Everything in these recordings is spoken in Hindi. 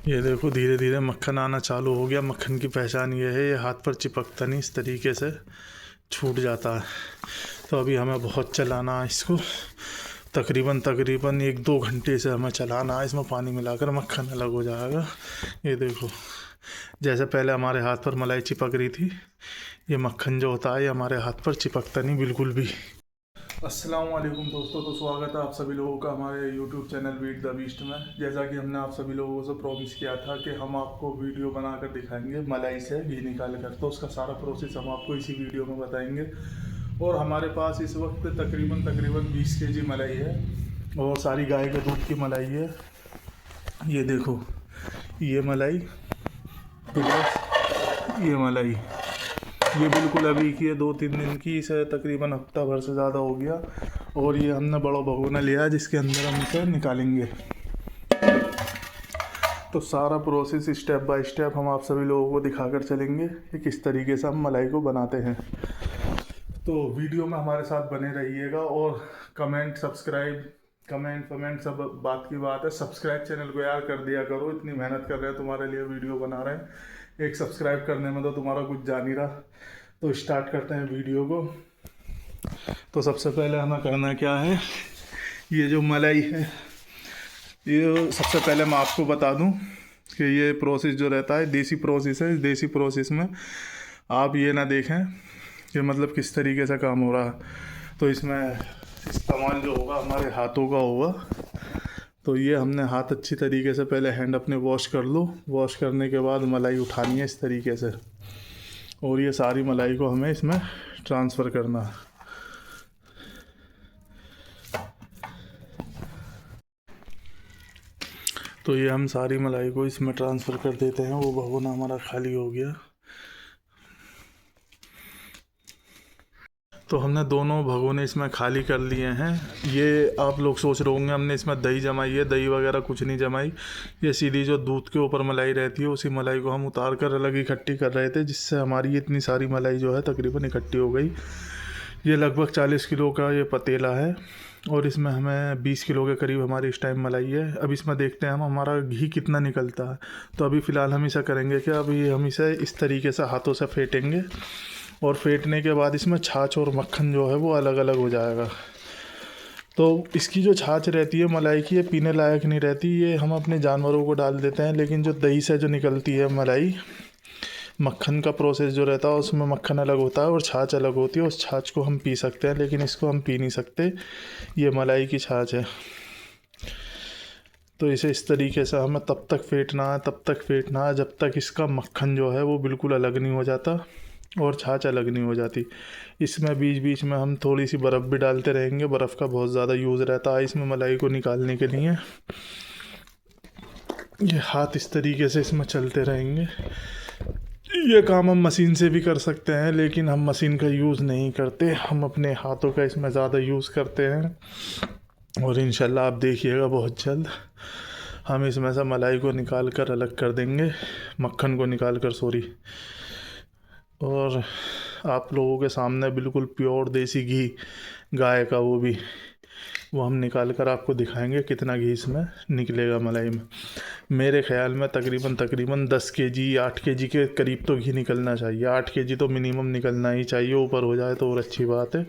ये देखो धीरे धीरे मक्खन आना चालू हो गया। मक्खन की पहचान ये है, ये हाथ पर चिपकता नहीं, इस तरीके से छूट जाता है। तो अभी हमें बहुत चलाना है इसको, तकरीबन तकरीबन 1-2 घंटे से हमें चलाना है। इसमें पानी मिलाकर मक्खन अलग हो जाएगा। ये देखो, जैसे पहले हमारे हाथ पर मलाई चिपक रही थी, ये मक्खन जो होता है ये हमारे हाथ पर चिपकता नहीं बिल्कुल भी। अस्सलाम वालेकुम दोस्तों, तो स्वागत है आप सभी लोगों का हमारे YouTube channel beat the beast में। जैसा कि हमने आप सभी लोगों से प्रॉमिस किया था कि हम आपको वीडियो बनाकर दिखाएंगे मलाई से घी निकाल कर, तो उसका सारा प्रोसेस हम आपको इसी वीडियो में बताएंगे। और हमारे पास इस वक्त तकरीबन 20 केजी मलाई है और सारी गाय के दूध की मलाई है। ये देखो, ये मलाई प्लस ये मलाई, ये बिल्कुल अभी की है, 2-3 दिन की। इसे तकरीबन हफ्ता भर से ज़्यादा हो गया। और ये हमने बड़ा भगोना लिया जिसके अंदर हम इसे निकालेंगे। तो सारा प्रोसेस स्टेप बाय स्टेप हम आप सभी लोगों को दिखाकर चलेंगे कि किस तरीके से हम मलाई को बनाते हैं। तो वीडियो में हमारे साथ बने रहिएगा। और कमेंट सब बात की बात है। सब्सक्राइब चैनल को यार कर दिया करो, इतनी मेहनत कर रहे हैं तुम्हारे लिए, वीडियो बना रहे हैं, एक सब्सक्राइब करने में तो तुम्हारा कुछ जा नहीं रहा। तो स्टार्ट करते हैं वीडियो को। तो सबसे पहले हमें करना क्या है, ये जो मलाई है, ये सबसे पहले मैं आपको बता दूं कि ये प्रोसेस जो रहता है देसी प्रोसेस है। इस देसी प्रोसेस में आप ये ना देखें कि मतलब किस तरीके से काम हो रहा है। तो इसमें इस्तेमाल जो होगा हमारे हाथों का होगा। तो ये हमने हाथ अच्छी तरीके से पहले हैंड अपने वॉश कर लो। वॉश करने के बाद मलाई उठानी है इस तरीके से, और ये सारी मलाई को हमें इसमें ट्रांसफ़र करना है। तो ये हम सारी मलाई को इसमें ट्रांसफ़र कर देते हैं। वो भगोना हमारा खाली हो गया। तो हमने दोनों भगोने इसमें खाली कर लिए हैं। ये आप लोग सोच रहे होंगे हमने इसमें दही जमाई है, दही वगैरह कुछ नहीं जमाई। ये सीधी जो दूध के ऊपर मलाई रहती है उसी मलाई को हम उतार कर अलग इकट्ठी कर रहे थे, जिससे हमारी इतनी सारी मलाई जो है तकरीबन इकट्ठी हो गई। ये लगभग 40 किलो का ये पतीला है और इसमें हमें 20 किलो के करीब हमारी इस टाइम मलाई है। अब इसमें देखते हैं हम हमारा घी कितना निकलता है। तो अभी फ़िलहाल हम ऐसा करेंगे कि अभी हम इसे इस तरीके से हाथों से फेंटेंगे, और फेंटने के बाद इसमें छाछ और मक्खन जो है वो अलग अलग हो जाएगा। तो इसकी जो छाछ रहती है मलाई की, ये पीने लायक नहीं रहती, ये हम अपने जानवरों को डाल देते हैं। लेकिन जो दही से जो निकलती है मलाई, मक्खन का प्रोसेस जो रहता है उसमें मक्खन अलग होता है और छाछ अलग होती है। उस छाछ को हम पी सकते हैं, लेकिन इसको हम पी नहीं सकते, ये मलाई की छाछ है। तो इसे इस तरीके से हमें तब तक फेंटना है जब तक इसका मक्खन जो है वो बिल्कुल अलग नहीं हो जाता और छाछ अलग नहीं हो जाती। इसमें बीच बीच में हम थोड़ी सी बर्फ़ भी डालते रहेंगे। बर्फ़ का बहुत ज़्यादा यूज़ रहता है इसमें मलाई को निकालने के लिए। ये हाथ इस तरीके से इसमें चलते रहेंगे। ये काम हम मशीन से भी कर सकते हैं, लेकिन हम मशीन का यूज़ नहीं करते, हम अपने हाथों का इसमें ज़्यादा यूज़ करते हैं। और इंशाल्लाह आप देखिएगा बहुत जल्द हम इसमें से मलाई को निकाल कर अलग कर देंगे, मक्खन को निकाल कर, सॉरी। और आप लोगों के सामने बिल्कुल प्योर देसी घी गाय का, वो हम निकाल कर आपको दिखाएंगे कितना घी इसमें निकलेगा मलाई में। मेरे ख्याल में तकरीबन 10 केजी 8 केजी के करीब तो घी निकलना चाहिए। 8 केजी तो मिनिमम निकलना ही चाहिए, ऊपर हो जाए तो और अच्छी बात है।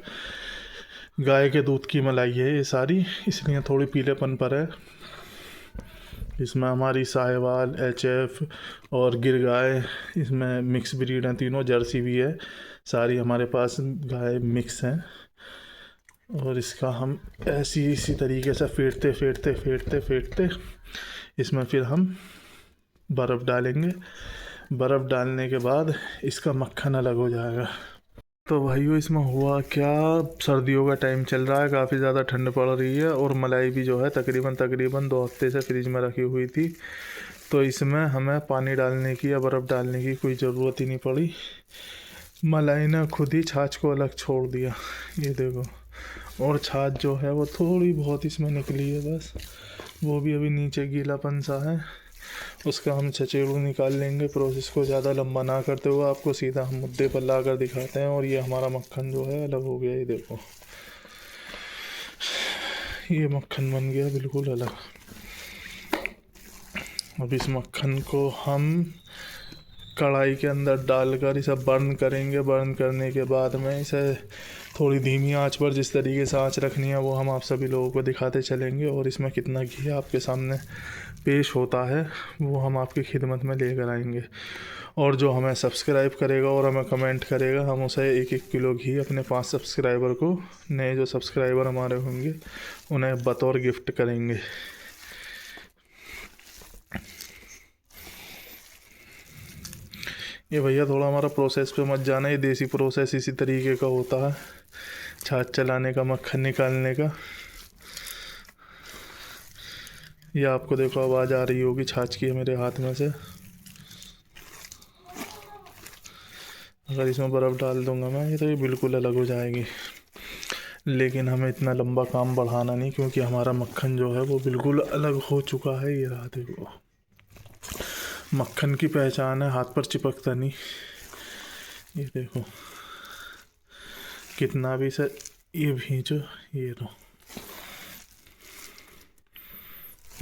गाय के दूध की मलाई है ये सारी, इसलिए थोड़ी पीलेपन पर है। इसमें हमारी साहिवाल, एचएफ और गिर गाय, इसमें मिक्स ब्रीड हैं तीनों, जर्सी भी है, सारी हमारे पास गाय मिक्स हैं। और इसका हम इसी तरीके से फेंटते इसमें फिर हम बर्फ़ डालेंगे। बर्फ़ डालने के बाद इसका मक्खन अलग हो जाएगा। तो भाइयों इसमें हुआ क्या, सर्दियों का टाइम चल रहा है, काफ़ी ज़्यादा ठंड पड़ रही है और मलाई भी जो है तकरीबन 2 हफ्ते से फ्रिज में रखी हुई थी। तो इसमें हमें पानी डालने की या बर्फ़ डालने की कोई ज़रूरत ही नहीं पड़ी। मलाई ने खुद ही छाछ को अलग छोड़ दिया, ये देखो। और छाछ जो है वो थोड़ी बहुत इसमें निकली है बस, वो भी अभी नीचे गीलापन सा है, उसका हम छचेड़ू निकाल लेंगे। प्रोसेस को ज़्यादा लंबा ना करते हुए आपको सीधा हम मुद्दे पर ला कर दिखाते हैं। और ये हमारा मक्खन जो है अलग हो गया, ये देखो, ये मक्खन बन गया बिल्कुल अलग। अब इस मक्खन को हम कढ़ाई के अंदर डालकर इसे बर्न करेंगे। बर्न करने के बाद में इसे थोड़ी धीमी आंच पर जिस तरीके से आंच रखनी है वो हम आप सभी लोगों को दिखाते चलेंगे, और इसमें कितना घी आपके सामने पेश होता है वो हम आपकी खिदमत में लेकर आएंगे। और जो हमें सब्सक्राइब करेगा और हमें कमेंट करेगा, हम उसे 1-1 किलो घी अपने 5 सब्सक्राइबर को, नए जो सब्सक्राइबर हमारे होंगे उन्हें बतौर गिफ्ट करेंगे। ये भैया थोड़ा हमारा प्रोसेस पे मत जाना, ये देसी प्रोसेस इसी तरीके का होता है छाछ चलाने का, मक्खन निकालने का। ये आपको देखो आवाज़ आ रही होगी छाछ की मेरे हाथ में से। अगर इसमें बर्फ़ डाल दूंगा मैं ये तो ये बिल्कुल अलग हो जाएगी, लेकिन हमें इतना लंबा काम बढ़ाना नहीं क्योंकि हमारा मक्खन जो है वो बिल्कुल अलग हो चुका है। ये रहा देखो, मक्खन की पहचान है, हाथ पर चिपकता नहीं। ये देखो कितना भी सर ये भींचो, ये लो,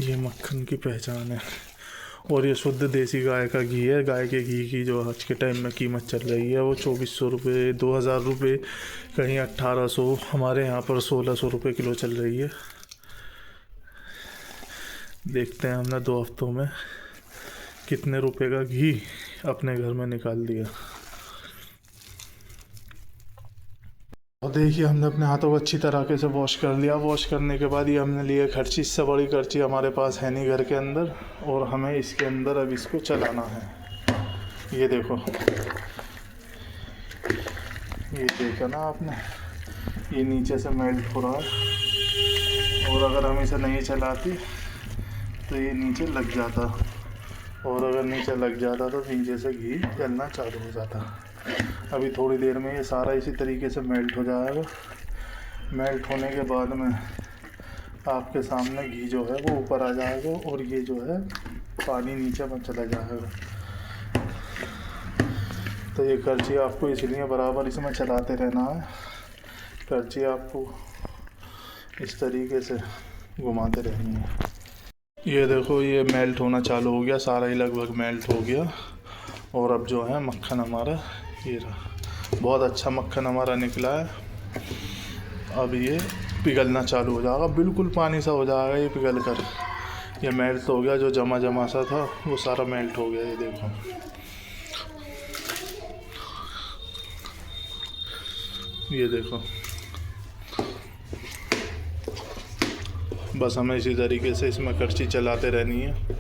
ये मक्खन की पहचान है। और ये शुद्ध देसी गाय का घी है। गाय के घी की जो आज के टाइम में कीमत चल रही है वो 2400 रुपये, 2000 रुपये, कहीं 1800, हमारे यहाँ पर 1600 रुपये किलो चल रही है। देखते हैं हमने 2 हफ्तों में कितने रुपए का घी अपने घर में निकाल दिया। और देखिए हमने अपने हाथों को अच्छी तरीके से वॉश कर लिया। वॉश करने के बाद ये हमने लिए करछी। इससे बड़ी करछी हमारे पास है नहीं घर के अंदर, और हमें इसके अंदर अब इसको चलाना है। ये देखो, ये देखा ना आपने, ये नीचे से मेल्ट हो रहा है, और अगर हम इसे नहीं चलाती तो ये नीचे लग जाता, और अगर नीचे लग जाता तो नीचे से घी जलना चालू हो जाता। अभी थोड़ी देर में ये सारा इसी तरीके से मेल्ट हो जाएगा। मेल्ट होने के बाद में आपके सामने घी जो है वो ऊपर आ जाएगा, और ये जो है पानी नीचे में चला जाएगा। तो ये करछी आपको इसलिए बराबर इसमें चलाते रहना है। करछी आपको इस तरीके से घुमाते रहनी है। ये देखो ये मेल्ट होना चालू हो गया, सारा ही लगभग मेल्ट हो गया। और अब जो है मक्खन हमारा ये रहा, बहुत अच्छा मक्खन हमारा निकला है। अब ये पिघलना चालू हो जाएगा, बिल्कुल पानी सा हो जाएगा ये पिघल कर। ये मेल्ट हो गया, जो जमा सा था वो सारा मेल्ट हो गया। ये देखो, ये देखो, बस हमें इसी तरीके से इसमें करछी चलाते रहनी है।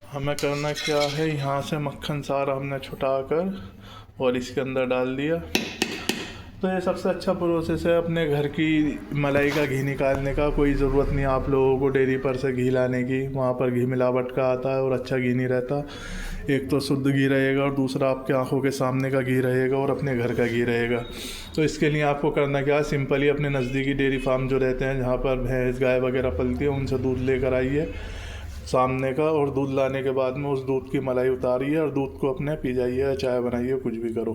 हमें करना क्या है, यहाँ से मक्खन सारा हमने छुटाकर और इसके अंदर डाल दिया। तो ये सबसे अच्छा प्रोसेस है अपने घर की मलाई का घी निकालने का। कोई ज़रूरत नहीं आप लोगों को डेयरी पर से घी लाने की, वहाँ पर घी मिलावट का आता है और अच्छा घी नहीं रहता। एक तो शुद्ध घी रहेगा और दूसरा आपके आंखों के सामने का घी रहेगा और अपने घर का घी रहेगा। तो इसके लिए आपको करना क्या है, सिंपली अपने नज़दीकी डेयरी फार्म जो रहते हैं जहाँ पर भैंस गाय वगैरह पलती है उनसे दूध लेकर आइए सामने का, और दूध लाने के बाद में उस दूध की मलाई उतारिए और दूध को अपने पी जाइए, चाय बनाइए, कुछ भी करो।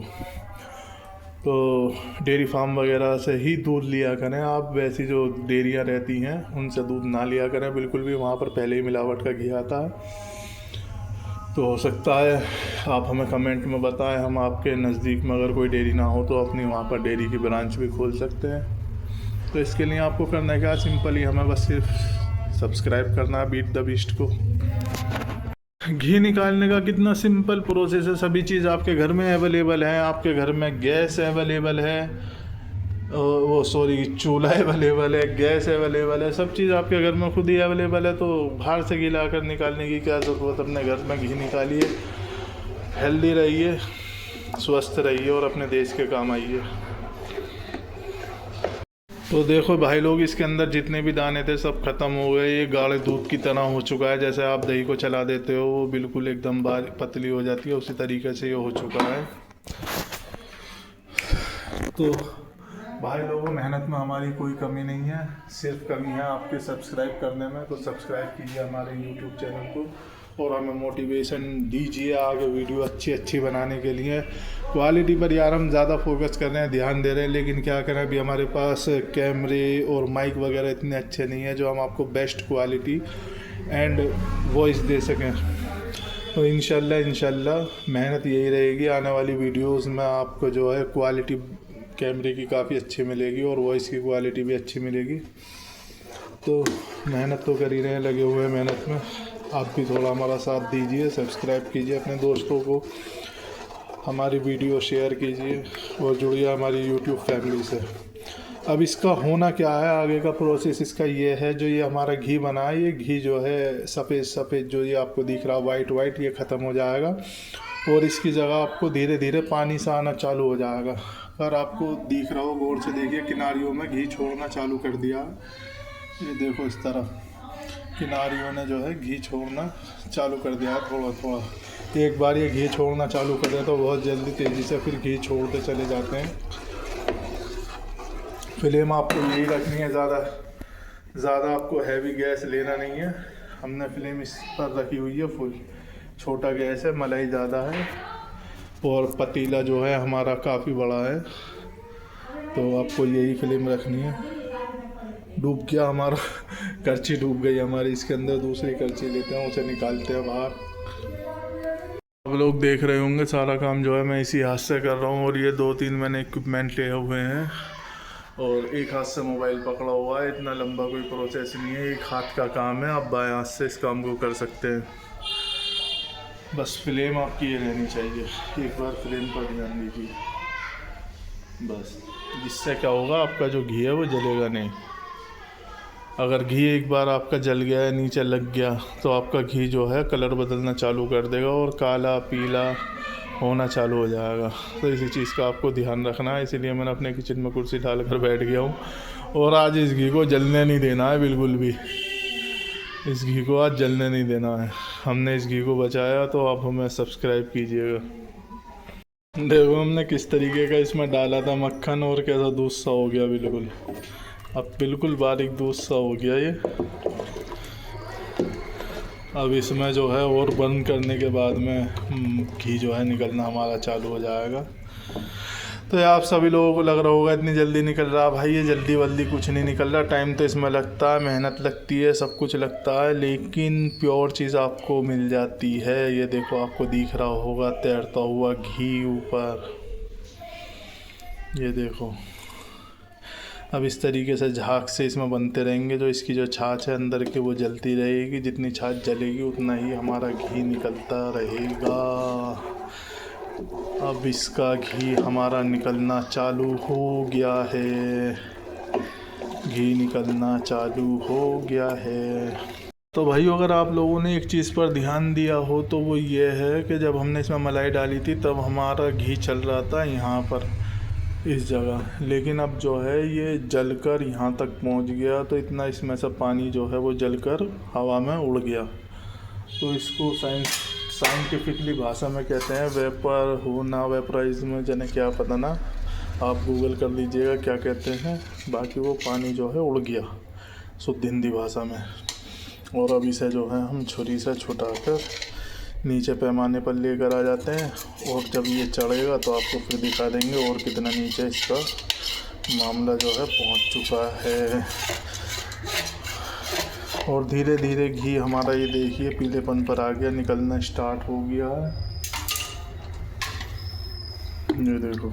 तो डेयरी फार्म वगैरह से ही दूध लिया करें आप। वैसी जो डेयरियाँ रहती हैं उनसे दूध ना लिया करें बिल्कुल भी, वहाँ पर पहले ही मिलावट का घी आता है। तो हो सकता है आप हमें कमेंट में बताएं, हम आपके नज़दीक में अगर कोई डेयरी ना हो तो अपनी वहाँ पर डेयरी की ब्रांच भी खोल सकते हैं। तो इसके लिए आपको करना है क्या, सिंपली हमें बस सिर्फ सब्सक्राइब करना है बीट द बीस्ट को। घी निकालने का कितना सिंपल प्रोसेस है। सभी चीज़ आपके घर में अवेलेबल है। आपके घर में गैस अवेलेबल है, चूल्हा अवेलेबल है, गैस अवेलेबल है, सब चीज़ आपके घर में खुद ही अवेलेबल है। तो बाहर से घी लाकर निकालने की क्या ज़रूरत, अपने घर में घी निकालिए, हेल्दी रहिए, स्वस्थ रहिए और अपने देश के काम आइए। तो देखो भाई लोग, इसके अंदर जितने भी दाने थे सब ख़त्म हो गए। ये गाढ़े दूध की तरह हो चुका है। जैसे आप दही को चला देते हो वो बिल्कुल एकदम पतली हो जाती है, उसी तरीके से ये हो चुका है। तो भाई लोगों, मेहनत में हमारी कोई कमी नहीं है, सिर्फ कमी है आपके सब्सक्राइब करने में। तो सब्सक्राइब कीजिए हमारे यूट्यूब चैनल को और हमें मोटिवेशन दीजिए आगे वीडियो अच्छी बनाने के लिए। क्वालिटी पर यार हम ज़्यादा फोकस कर रहे हैं, ध्यान दे रहे हैं, लेकिन क्या करें, अभी हमारे पास कैमरे और माइक वगैरह इतने अच्छे नहीं है जो हम आपको बेस्ट क्वालिटी एंड वॉइस दे सकें। तो इंशाल्लाह मेहनत यही रहेगी, आने वाली वीडियोस में आपको जो है क्वालिटी कैमरे की काफ़ी अच्छी मिलेगी और वॉइस की क्वालिटी भी अच्छी मिलेगी। तो मेहनत तो कर ही रहे हैं, लगे हुए हैं मेहनत में। आप भी थोड़ा हमारा साथ दीजिए, सब्सक्राइब कीजिए, अपने दोस्तों को हमारी वीडियो शेयर कीजिए और जुड़िए हमारी यूट्यूब फैमिली से। अब इसका होना क्या है, आगे का प्रोसेस इसका ये है, जो ये हमारा घी बना है, ये घी जो है सफ़ेद जो ये आपको दिख रहा है वाइट ये ख़त्म हो जाएगा और इसकी जगह आपको धीरे धीरे पानी सा आना चालू हो जाएगा। अगर आपको दिख रहा हो गौर से देखिए, किनारियों में घी छोड़ना चालू कर दिया। ये देखो इस तरफ किनारियों ने जो है घी छोड़ना चालू कर दिया थोड़ा थोड़ा। एक बार ये घी छोड़ना चालू कर दिया तो बहुत जल्दी तेज़ी से फिर घी छोड़ते चले जाते हैं। फ्लेम आपको यही रखनी है, ज़्यादा आपको हैवी गैस लेना नहीं है। हमने फ्लेम इस पर रखी हुई है फुल, छोटा गैस है, मलाई ज़्यादा है और पतीला जो है हमारा काफ़ी बड़ा है, तो आपको यही फ्लेम रखनी है। डूब गया हमारा करछी डूब गई हमारी इसके अंदर, दूसरी करछी लेते हैं, उसे निकालते हैं बाहर। आप लोग देख रहे होंगे सारा काम जो है मैं इसी हाथ से कर रहा हूँ और ये 2-3 मैंने इक्विपमेंट लिए हुए हैं और एक हाथ से मोबाइल पकड़ा हुआ है। इतना लंबा कोई प्रोसेस नहीं है, एक हाथ का काम है, आप बाएं हाथ से इस काम को कर सकते हैं। बस फ्लेम आपकी ये रहनी चाहिए, एक बार फ्लेम पर ध्यान दीजिए बस। जिससे क्या होगा, आपका जो घी है वो जलेगा नहीं। अगर घी एक बार आपका जल गया है, नीचे लग गया, तो आपका घी जो है कलर बदलना चालू कर देगा और काला पीला होना चालू हो जाएगा। तो इसी चीज़ का आपको ध्यान रखना है, इसीलिए मैंने अपने किचन में कुर्सी डाल कर बैठ गया हूँ और आज इस घी को जलने नहीं देना है, बिल्कुल भी इस घी को आज जलने नहीं देना है। हमने इस घी को बचाया, तो आप हमें सब्सक्राइब कीजिएगा। देखो हमने किस तरीके का इसमें डाला था मक्खन और कैसा दूध सा हो गया, बिल्कुल अब बिल्कुल बारीक दूध सा हो गया ये। अब इसमें जो है और बंद करने के बाद में घी जो है निकलना हमारा चालू हो जाएगा। तो आप सभी लोगों को लग रहा होगा इतनी जल्दी निकल रहा, भाई ये जल्दी वल्दी कुछ नहीं निकल रहा। टाइम तो इसमें लगता है, मेहनत लगती है, सब कुछ लगता है, लेकिन प्योर चीज़ आपको मिल जाती है। ये देखो आपको दिख रहा होगा तैरता हुआ घी ऊपर, ये देखो। अब इस तरीके से झाग से इसमें बनते रहेंगे, जो इसकी जो छाछ है अंदर की वो जलती रहेगी। जितनी छाछ जलेगी उतना ही हमारा घी निकलता रहेगा। अब इसका घी हमारा निकलना चालू हो गया है, घी निकलना चालू हो गया है। तो भाई अगर आप लोगों ने एक चीज़ पर ध्यान दिया हो तो वो ये है कि जब हमने इसमें मलाई डाली थी तब हमारा घी चल रहा था यहाँ पर इस जगह, लेकिन अब जो है ये जलकर यहाँ तक पहुँच गया, तो इतना इसमें से पानी जो है वो जलकर हवा में उड़ गया। तो इसको साइंटिफिकली भाषा में कहते हैं वेपर होना, वेपराइज में जाने क्या पता ना, आप गूगल कर लीजिएगा क्या कहते हैं। बाकी वो पानी जो है उड़ गया शुद्ध हिंदी भाषा में। और अब इसे जो है हम छुरी से छुटाकर नीचे पैमाने पर लेकर आ जाते हैं और जब ये चढ़ेगा तो आपको फिर दिखा देंगे और कितना नीचे इसका मामला जो है पहुंच चुका है। और धीरे धीरे घी हमारा ये देखिए पीलेपन पर आ गया, निकलना स्टार्ट हो गया है। ये देखो,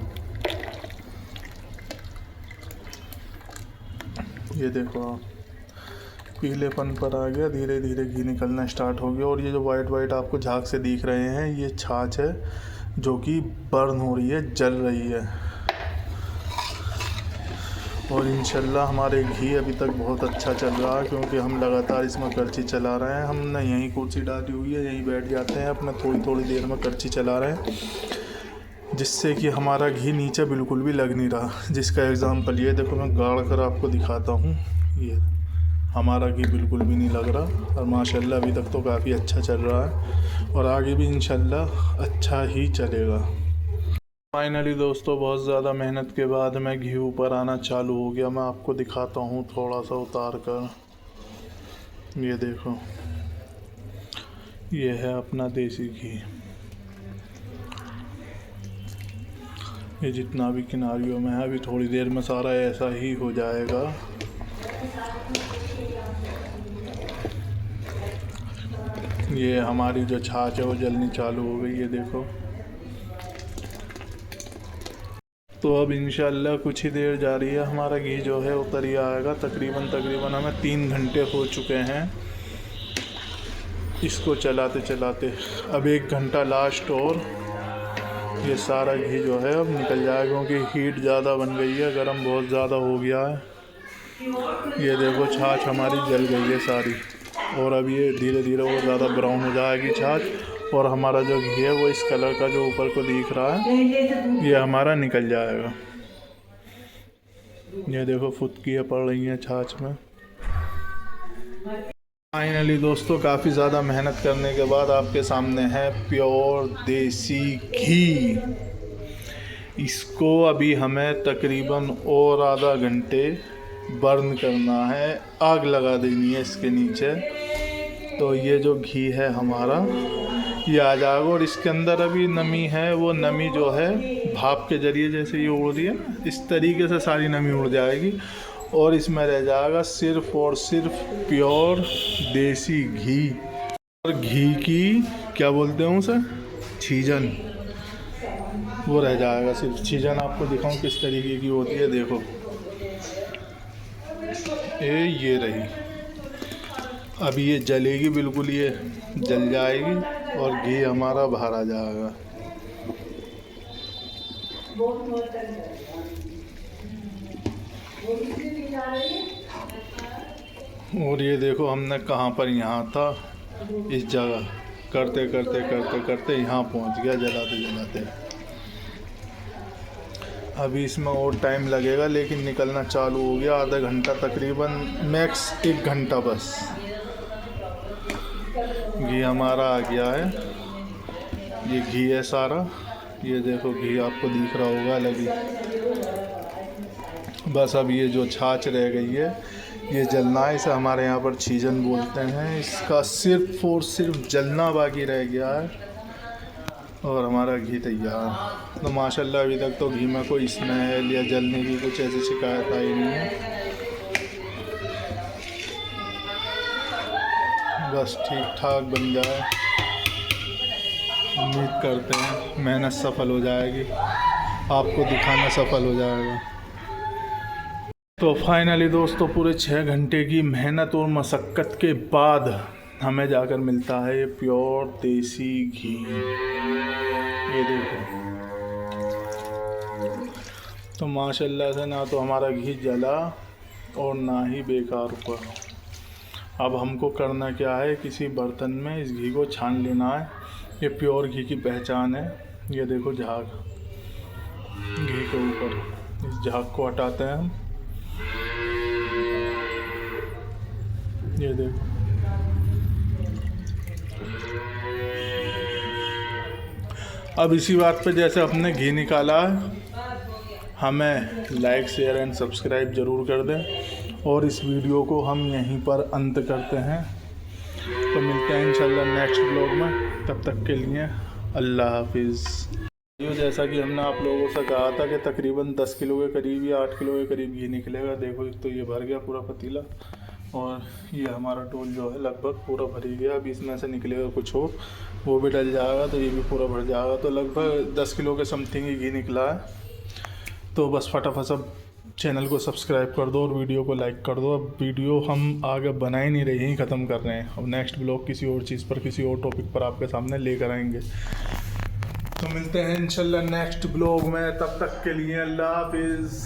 ये देखो आप, पीलेपन पर आ गया, धीरे धीरे घी निकलना स्टार्ट हो गया। और ये जो वाइट आपको झाग से दिख रहे हैं, ये छाछ है जो कि बर्न हो रही है, जल रही है। और इंशाल्लाह हमारे घी अभी तक बहुत अच्छा चल रहा है, क्योंकि हम लगातार इसमें करछी चला रहे हैं। हमने यहीं कुर्सी डाली हुई है, यहीं बैठ जाते हैं, अपना थोड़ी देर में करछी चला रहे हैं, जिससे कि हमारा घी नीचे बिल्कुल भी लग नहीं रहा। जिसका एग्ज़ाम्पल ये देखो, मैं गाड़ कर आपको दिखाता हूँ, ये हमारा घी बिल्कुल भी नहीं लग रहा। और माशाल्लाह अभी तक तो काफ़ी अच्छा चल रहा है और आगे भी इंशाल्लाह अच्छा ही चलेगा। फाइनली दोस्तों, बहुत ज़्यादा मेहनत के बाद में घी ऊपर आना चालू हो गया। मैं आपको दिखाता हूँ थोड़ा सा उतार कर, ये देखो, ये है अपना देसी घी। ये जितना भी किनारियों में है, अभी थोड़ी देर में सारा ऐसा ही हो जाएगा। ये हमारी जो छाछ है वो जलनी चालू हो गई है, देखो। तो अब इंशाल्लाह कुछ ही देर जा रही है, हमारा घी जो है उतर ही आएगा। तकरीबन हमें 3 घंटे हो चुके हैं इसको चलाते चलाते। अब 1 घंटा लास्ट और ये सारा घी जो है अब निकल जाएगा, क्योंकि हीट ज़्यादा बन गई है, गर्म बहुत ज़्यादा हो गया है। ये देखो छाछ हमारी जल गई है सारी, और अब ये धीरे धीरे और ज़्यादा ब्राउन हो जाएगी छाछ, और हमारा जो घी है वो इस कलर का जो ऊपर को दिख रहा है ये हमारा निकल जाएगा। ये देखो फुदकियाँ पड़ रही हैं छाछ में। फाइनली दोस्तों, काफ़ी ज़्यादा मेहनत करने के बाद आपके सामने है प्योर देसी घी। इसको अभी हमें तकरीबन और आधा घंटे बर्न करना है, आग लगा देनी है इसके नीचे। तो ये जो घी है हमारा ये आ जाएगा, और इसके अंदर अभी नमी है, वो नमी जो है भाप के ज़रिए जैसे ये उड़ रही है, इस तरीके से सारी नमी उड़ जाएगी, और इसमें रह जाएगा सिर्फ़ और सिर्फ प्योर देसी घी। और घी की क्या बोलते हैं उसे, छीजन, वो रह जाएगा सिर्फ। छीजन आपको दिखाऊं किस तरीके की होती है, देखो ये रही। अभी ये जलेगी बिल्कुल, ये जल जाएगी और घी हमारा बाहर आ जाएगा। और ये देखो हमने कहाँ पर, यहाँ था इस जगह, करते करते करते करते यहाँ पहुँच गया जलाते जलाते। अभी इसमें और टाइम लगेगा, लेकिन निकलना चालू हो गया। आधा घंटा तकरीबन, मैक्स 1 घंटा बस। घी हमारा आ गया है, ये घी है सारा, ये देखो घी आपको दिख रहा होगा अलग ही। बस अब ये जो छाछ रह गई है ये जलना है, इसे हमारे यहाँ पर छीजन बोलते हैं। इसका सिर्फ और सिर्फ जलना बाकी रह गया है और हमारा घी तैयार। तो माशाल्लाह अभी तक तो घी में कोई स्मेल या जलने की कुछ ऐसी शिकायत आई नहीं है। बस ठीक ठाक बन जाए, उम्मीद करते हैं मेहनत सफल हो जाएगी, आपको दिखाना सफल हो जाएगा। तो फाइनली दोस्तों, पूरे 6 घंटे की मेहनत और मशक्क़त के बाद हमें जाकर मिलता है ये प्योर देसी घी। ये देखो, तो माशाल्लाह से ना तो हमारा घी जला और ना ही बेकार हुआ। अब हमको करना क्या है, किसी बर्तन में इस घी को छान लेना है। ये प्योर घी की पहचान है। ये देखो झाग, घी के ऊपर इस झाग को हटाते हैं हम। ये देखो, अब इसी बात पे जैसे अपने घी निकाला है, हमें लाइक शेयर एंड सब्सक्राइब ज़रूर कर दें, और इस वीडियो को हम यहीं पर अंत करते हैं। तो मिलते हैं इंशाल्लाह नेक्स्ट ब्लॉग में, तब तक के लिए अल्लाह हाफिज़। जैसा कि हमने आप लोगों से कहा था कि तकरीबन 10 किलो के करीब या 8 किलो के करीब घी निकलेगा। देखो तो ये भर गया पूरा पतीला, और ये हमारा टोल जो है लगभग पूरा भर ही गया। अभी इसमें से निकलेगा कुछ और, वो भी डल जाएगा तो ये भी पूरा भर जाएगा। तो लगभग 10 किलो के समथिंग ही घी निकला है। तो बस फटाफट सब चैनल को सब्सक्राइब कर दो और वीडियो को लाइक कर दो। अब वीडियो हम आगे बना ही नहीं रहे हैं, ख़त्म कर रहे हैं। अब नेक्स्ट ब्लॉग किसी और चीज़ पर, किसी और टॉपिक पर आपके सामने लेकर आएंगे। तो मिलते हैं इंशाल्लाह नेक्स्ट ब्लॉग में, तब तक के लिए अल्लाह हाफिज़।